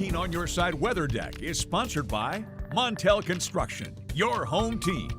On Your Side Weather Deck is sponsored by Montel Construction, your home team.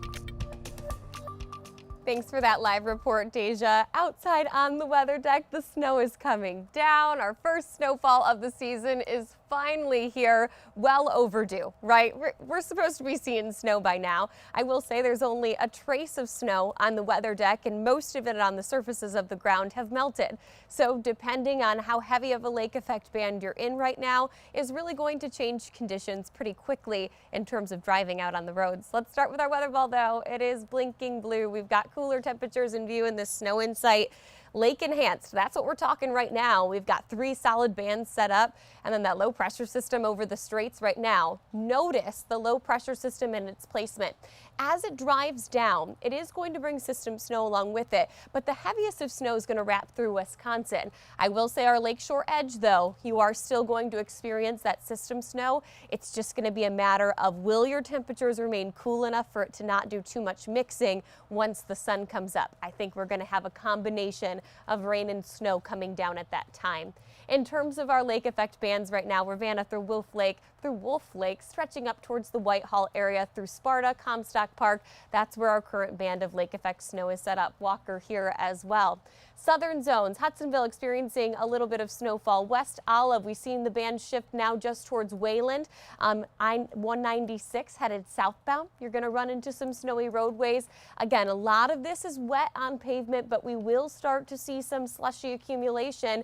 Thanks for that live report, Deja. Outside on the weather deck, the snow is coming down. Our first snowfall of the season is finally here, well overdue, right? We're supposed to be seeing snow by now. I will say there's only a trace of snow on the weather deck, and most of it on the surfaces of the ground have melted. So depending on how heavy of a lake effect band you're in right now is really going to change conditions pretty quickly in terms of driving out on the roads. Let's start with our weather ball though. It is blinking blue. We've got cooler temperatures in view in this snow in sight. Lake enhanced, that's what we're talking right now. We've got 3 solid bands set up and then that low pressure system over the straits right now. Notice the low pressure system and its placement. As it drives down, it is going to bring system snow along with it, but the heaviest of snow is going to wrap through Wisconsin. I will say our lakeshore edge though, you are still going to experience that system snow. It's just going to be a matter of will your temperatures remain cool enough for it to not do too much mixing once the sun comes up. I think we're going to have a combination of rain and snow coming down at that time. In terms of our lake effect bands right now, Ravenna through Wolf Lake, stretching up towards the Whitehall area through Sparta, Comstock Park. That's where our current band of lake effect snow is set up. Walker here as well. Southern zones, Hudsonville experiencing a little bit of snowfall. West Olive, we've seen the band shift now just towards Wayland. I-196 headed southbound. You're going to run into some snowy roadways. Again, a lot of this is wet on pavement, but we will start to see some slushy accumulation.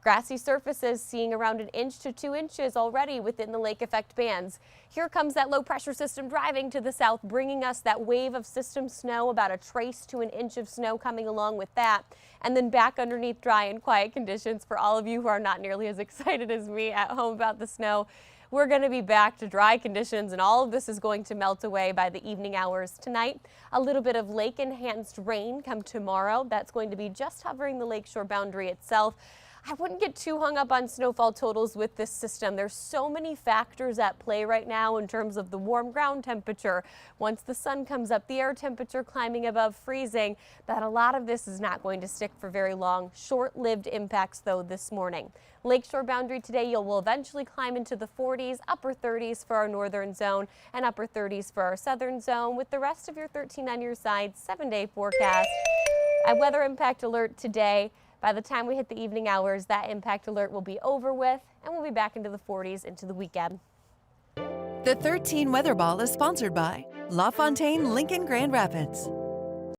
Grassy surfaces seeing around 1 inch to 2 inches already within the lake effect bands. Here comes that low pressure system driving to the south, bringing us that wave of system snow, about a trace to 1 inch of snow coming along with that. And then back underneath dry and quiet conditions for all of you who are not nearly as excited as me at home about the snow. We're going to be back to dry conditions, and all of this is going to melt away by the evening hours tonight. A little bit of lake enhanced rain come tomorrow. That's going to be just hovering the lakeshore boundary itself. I wouldn't get too hung up on snowfall totals with this system. There's so many factors at play right now in terms of the warm ground temperature. Once the sun comes up, the air temperature climbing above freezing, that a lot of this is not going to stick for very long. Short-lived impacts though this morning. Lakeshore boundary today, you will eventually climb into the 40s, upper 30s for our northern zone and upper 30s for our southern zone, with the rest of your 13 on your side. 7-day forecast. A weather impact alert today. By the time we hit the evening hours, that impact alert will be over with, and we'll be back into the 40s into the weekend. The 13 Weather Ball is sponsored by LaFontaine Lincoln Grand Rapids.